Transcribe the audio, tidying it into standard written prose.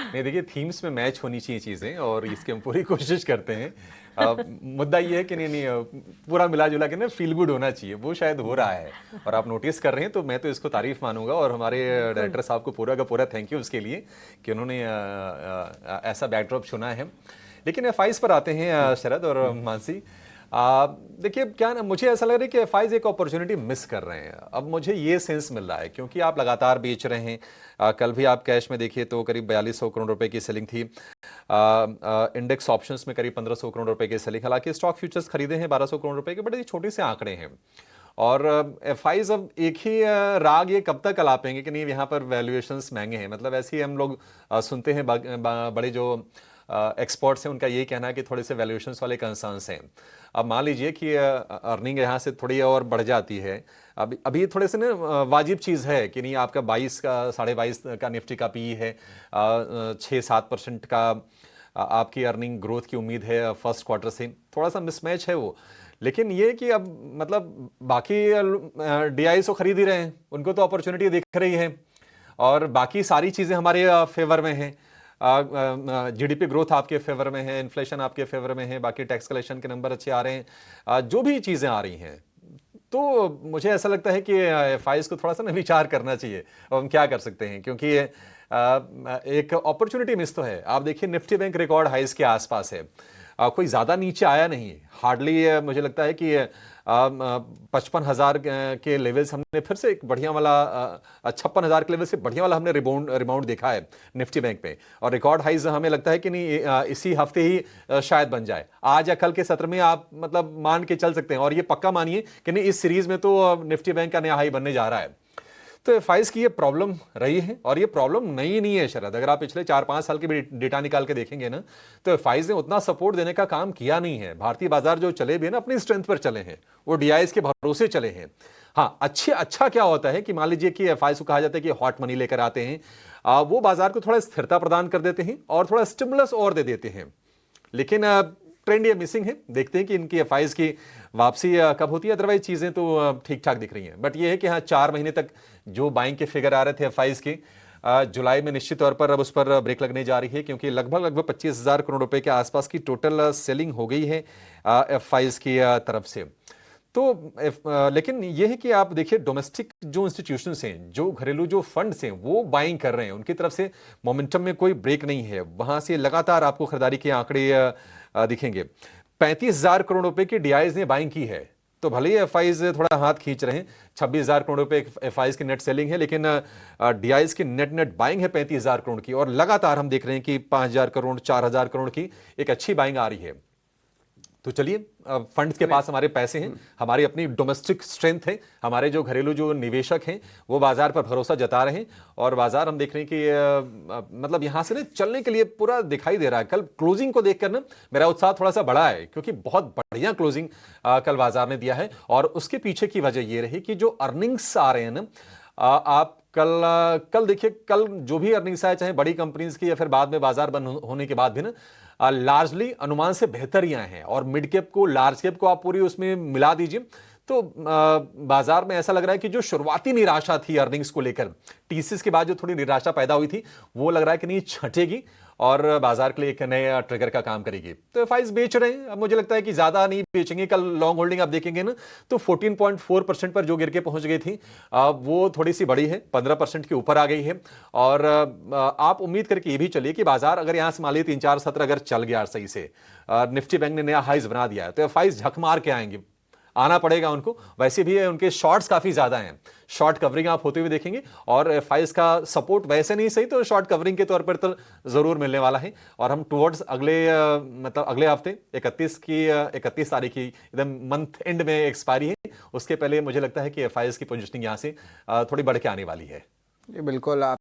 नहीं देखिए, थीम्स में मैच होनी चाहिए चीज़ें और इसकी हम पूरी कोशिश करते हैं। मुद्दा ये है कि नहीं पूरा मिला जुला के ना फील गुड होना चाहिए, वो शायद हो रहा है और आप नोटिस कर रहे हैं, तो मैं तो इसको तारीफ मानूंगा और हमारे बिल्कुल। डायरेक्टर साहब को पूरा का पूरा थैंक यू उसके लिए कि उन्होंने ऐसा बैकड्रॉप चुना है। लेकिन एफआईज पर आते हैं शरद और मानसी। देखिए क्या ना, मुझे ऐसा लग रहा है कि एफआईज एक अपॉर्चुनिटी मिस कर रहे हैं। अब मुझे ये सेंस मिल रहा है क्योंकि आप लगातार बेच रहे हैं। कल भी आप कैश में देखिए तो करीब 4200 करोड़ रुपए की सेलिंग थी। इंडेक्स ऑप्शंस में करीब 1500 करोड़ रुपए की सेलिंग। हालांकि स्टॉक फ्यूचर्स खरीदे हैं 1200 करोड़ रुपए के, बड़े ये छोटे से आंकड़े हैं। और एफआईज अब एक ही राग ये कब तक अलापेंगे कि नहीं यहाँ पर वैल्यूएशंस महंगे हैं। मतलब ऐसे ही हम लोग सुनते हैं बड़े जो एक्सपर्ट्स हैं उनका यही कहना है कि थोड़े से वैल्यूएशंस वाले कंसर्न्स हैं। अब मान लीजिए कि अर्निंग यहाँ से थोड़ी और बढ़ जाती है। अभी थोड़े से ना वाजिब चीज़ है कि नहीं, आपका 22 का 22.5 का निफ्टी का पी है, 6-7% का आपकी अर्निंग ग्रोथ की उम्मीद है फर्स्ट क्वार्टर से। थोड़ा सा मिसमैच है वो। लेकिन ये कि अब मतलब बाकी डीआईस को खरीद ही रहे हैं, उनको तो अपॉर्चुनिटी दिख रही है और बाकी सारी चीज़ें हमारे फेवर में हैं। जीडीपी ग्रोथ आपके फेवर में है, इन्फ्लेशन आपके फेवर में है, बाकी टैक्स कलेक्शन के नंबर अच्छे आ रहे हैं, जो भी चीज़ें आ रही हैं। तो मुझे ऐसा लगता है कि एफआईज को थोड़ा सा ना विचार करना चाहिए और हम क्या कर सकते हैं, क्योंकि एक अपॉर्चुनिटी मिस तो है। आप देखिए निफ्टी बैंक रिकॉर्ड हाइज के आसपास है, कोई ज़्यादा नीचे आया नहीं। हार्डली मुझे लगता है कि 55,000 के लेवल्स हमने फिर से एक बढ़िया वाला 56,000 के लेवल से बढ़िया वाला हमने रिबाउंड देखा है निफ्टी बैंक पे। और रिकॉर्ड हाइज हमें लगता है कि नहीं इसी हफ्ते ही शायद बन जाए, आज या कल के सत्र में आप मतलब मान के चल सकते हैं। और ये पक्का मानिए कि नहीं इस सीरीज में तो निफ्टी बैंक का नया हाई बनने जा रहा है। तो एफआईज की ये प्रॉब्लम रही है और ये प्रॉब्लम नई नहीं है शरद। अगर आप पिछले 4-5 साल के भी डेटा निकाल के देखेंगे ना, तो एफआईज ने उतना सपोर्ट देने का काम किया नहीं है। भारतीय बाजार जो चले भी है ना, अपनी स्ट्रेंथ पर चले हैं, वो डीआईएस के भरोसे चले हैं। हाँ, अच्छा क्या होता है कि मान लीजिए कि एफआईज को कहा जाता है कि हॉट मनी लेकर आते हैं, वो बाजार को थोड़ा स्थिरता प्रदान कर देते हैं और थोड़ा स्टिमुलस और दे देते हैं। लेकिन ट्रेंड ये मिसिंग है। देखते हैं कि इनकी एफआईज की वापसी कब होती है। अदरवाइज चीज़ें तो ठीक ठाक दिख रही हैं। बट ये है कि हाँ, 4 महीने तक जो बाइंग के फिगर आ रहे थे एफआईज के, जुलाई में निश्चित तौर पर अब उस पर ब्रेक लगने जा रही है, क्योंकि लगभग 25,000 करोड़ रुपए के आसपास की टोटल सेलिंग हो गई है एफआईज की तरफ से। तो लेकिन यह है कि आप देखिए डोमेस्टिक जो इंस्टीट्यूशंस हैं, जो घरेलू जो फंड्स हैं, वो बाइंग कर रहे हैं। उनकी तरफ से मोमेंटम में कोई ब्रेक नहीं है। वहां से लगातार आपको खरीदारी के आंकड़े दिखेंगे। 35,000 करोड़ रुपए की डीआईज ने बाइंग की है। तो भले ही एफआईज थोड़ा हाथ खींच रहे हैं, 26,000 करोड़ रुपए एफआईज की नेट सेलिंग है, लेकिन डीआईज की नेट बाइंग है 35,000 करोड़ की। और लगातार हम देख रहे हैं कि 5,000 करोड़ 4,000 करोड़ की एक अच्छी बाइंग आ रही है। तो चलिए, फंड्स के पास हमारे पैसे हैं, हमारी अपनी डोमेस्टिक स्ट्रेंथ है, हमारे जो घरेलू जो निवेशक हैं वो बाजार पर भरोसा जता रहे हैं। और बाजार हम देख रहे हैं कि मतलब यहां से ना चलने के लिए पूरा दिखाई दे रहा है। कल क्लोजिंग को देखकर ना मेरा उत्साह थोड़ा सा बढ़ा है, क्योंकि बहुत बढ़िया क्लोजिंग कल बाजार ने दिया है। और उसके पीछे की वजह यह रही कि जो अर्निंग्स आ रहे हैं ना, आप कल देखिए, कल जो भी अर्निंग्स आए, चाहे बड़ी कंपनीज की या फिर बाद में बाजार बंद होने के बाद भी ना, लार्जली अनुमान से बेहतर ही आए हैं। और मिड कैप को लार्ज कैप को आप पूरी उसमें मिला दीजिए तो बाजार में ऐसा लग रहा है कि जो शुरुआती निराशा थी अर्निंग्स को लेकर, टीसीएस के बाद जो थोड़ी निराशा पैदा हुई थी, वो लग रहा है कि नहीं छटेगी और बाजार के लिए एक नया ट्रिगर का काम करेगी। तो एफआईज बेच रहे हैं। अब मुझे लगता है कि ज्यादा नहीं बेचेंगे। कल लॉन्ग होल्डिंग आप देखेंगे ना, तो 14.4% पर जो गिर के पहुंच गई थी, वो थोड़ी सी बड़ी है, 15% के ऊपर आ गई है। और आप उम्मीद करके ये भी चलिए कि बाजार अगर यहां से मान लीजिए 3-4 सत्र अगर चल गया सही से, निफ्टी बैंक ने नया हाइज बना दिया है, तो एफआईज झक मार के आएंगे, आना पड़ेगा उनको। वैसे भी उनके शॉर्ट्स काफी ज्यादा हैं, शॉर्ट कवरिंग आप होते हुए देखेंगे। और एफआईज का सपोर्ट वैसे नहीं सही तो शॉर्ट कवरिंग के तौर पर तो जरूर मिलने वाला है। और हम टुवर्ड्स मतलब अगले हफ्ते 31 तारीख की एकदम मंथ एंड में एक्सपायरी है, उसके पहले मुझे लगता है कि एफआईज की पोजीशनिंग यहां से थोड़ी बढ़ के आने वाली है। जी बिल्कुल। आप